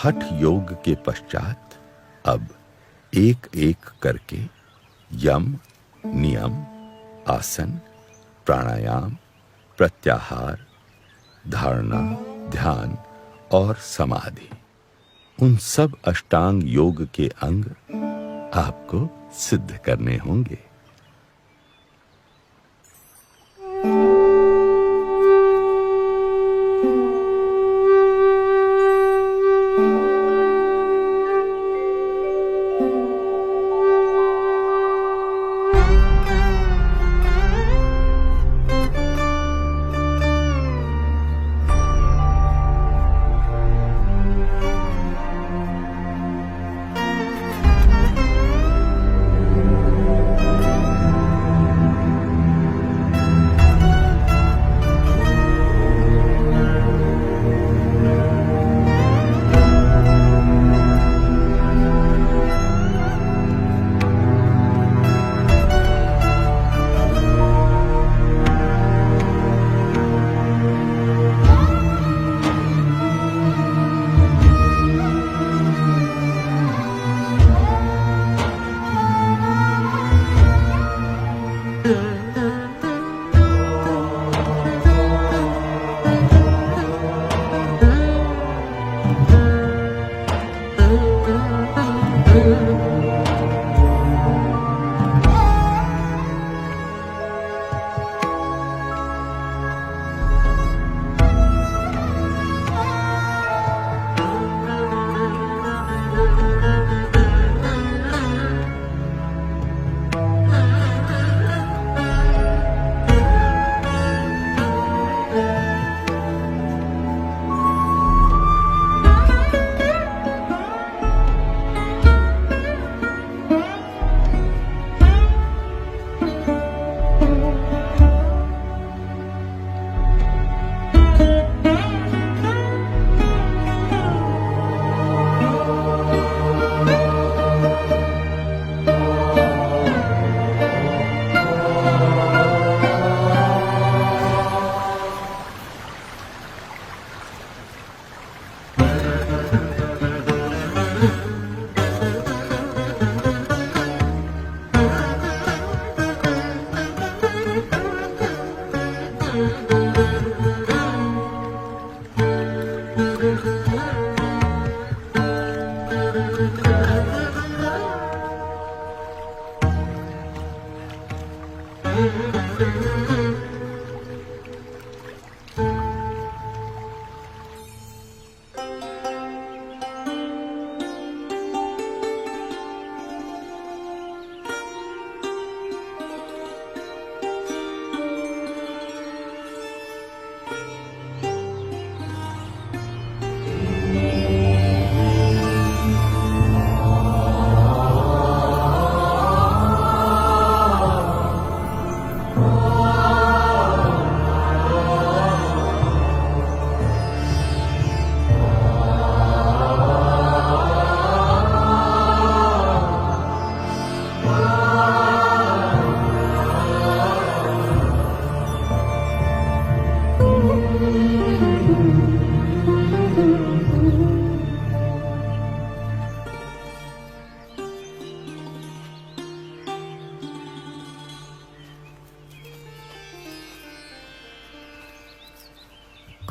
हठ योग के पश्चात अब एक एक करके यम, नियम, आसन, प्राणायाम, प्रत्याहार, धारणा, ध्यान और समाधि, उन सब अष्टांग योग के अंग आपको सिद्ध करने होंगे।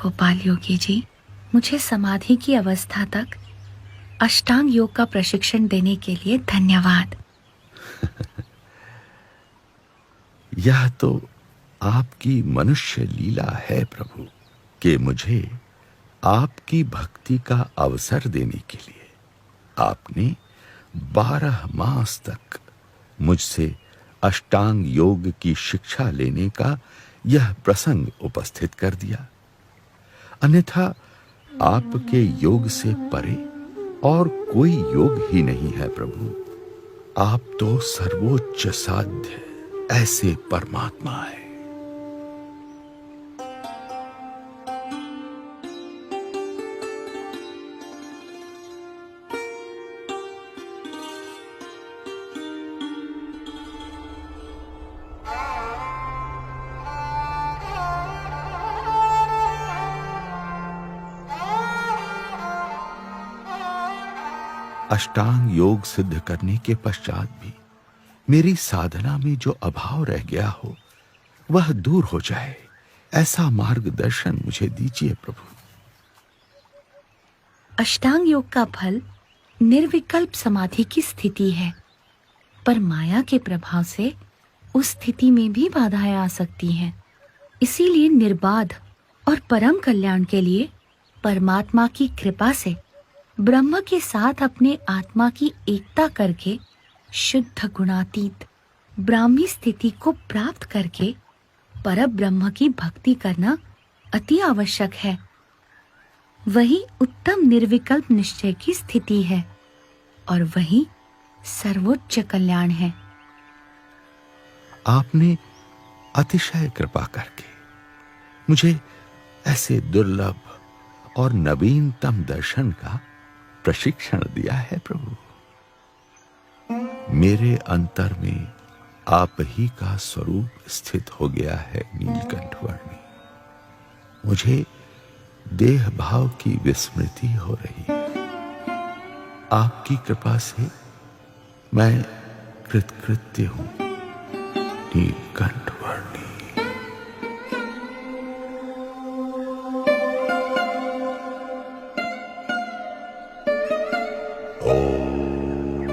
गोपाल योगी जी, मुझे समाधि की अवस्था तक अष्टांग योग का प्रशिक्षण देने के लिए धन्यवाद। यह तो आपकी मनुष्य लीला है प्रभु, कि मुझे आपकी भक्ति का अवसर देने के लिए आपने 12 मास तक मुझसे अष्टांग योग की शिक्षा लेने का यह प्रसंग उपस्थित कर दिया। अन्यथा आपके योग से परे और कोई योग ही नहीं है प्रभु। आप तो सर्वोच्च साध्य ऐसे परमात्मा है। अष्टांग योग सिद्ध करने के पश्चात भी मेरी साधना में जो अभाव रह गया हो वह दूर हो जाए, ऐसा मार्गदर्शन मुझे दीजिए प्रभु। अष्टांग योग का फल निर्विकल्प समाधि की स्थिति है, पर माया के प्रभाव से उस स्थिति में भी बाधाएं आ सकती हैं। इसीलिए निर्बाध और परम कल्याण के लिए परमात्मा की कृपा से ब्रह्म के साथ अपने आत्मा की एकता करके शुद्ध गुणातीत ब्राह्मी स्थिति को प्राप्त करके पर ब्रह्म की भक्ति करना अति आवश्यक है। वही उत्तम निर्विकल्प निश्चय की स्थिति है और वही सर्वोच्च कल्याण है। आपने अतिशय कृपा करके मुझे ऐसे दुर्लभ और नवीनतम दर्शन का प्रशिक्षण दिया है प्रभु। मेरे अंतर में आप ही का स्वरूप स्थित हो गया है नीलकंठ वर्णी। मुझे देह भाव की विस्मृति हो रही है। आपकी कृपा से मैं कृतकृत्य हूं नीलकंठ वर्णी।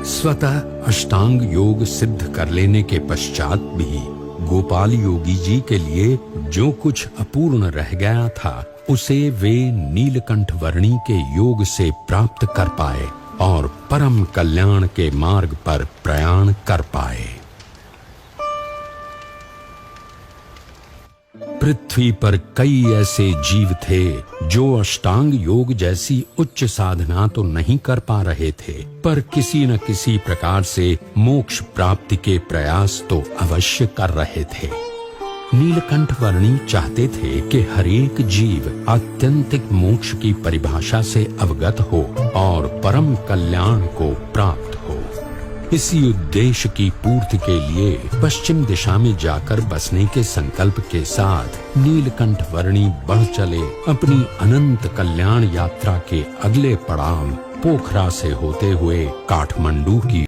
स्वतः अष्टांग योग सिद्ध कर लेने के पश्चात भी गोपाल योगी जी के लिए जो कुछ अपूर्ण रह गया था उसे वे नीलकंठ वर्णी के योग से प्राप्त कर पाए और परम कल्याण के मार्ग पर प्रयाण कर पाए। पृथ्वी पर कई ऐसे जीव थे जो अष्टांग योग जैसी उच्च साधना तो नहीं कर पा रहे थे, पर किसी न किसी प्रकार से मोक्ष प्राप्ति के प्रयास तो अवश्य कर रहे थे। नीलकंठ वर्णी चाहते थे कि हर एक जीव आत्यंतिक मोक्ष की परिभाषा से अवगत हो और परम कल्याण को प्राप्त हो। इसी उद्देश्य की पूर्ति के लिए पश्चिम दिशा में जाकर बसने के संकल्प के साथ नीलकंठ वर्णी बढ़ चले अपनी अनंत कल्याण यात्रा के अगले पड़ाव पोखरा से होते हुए काठमांडू की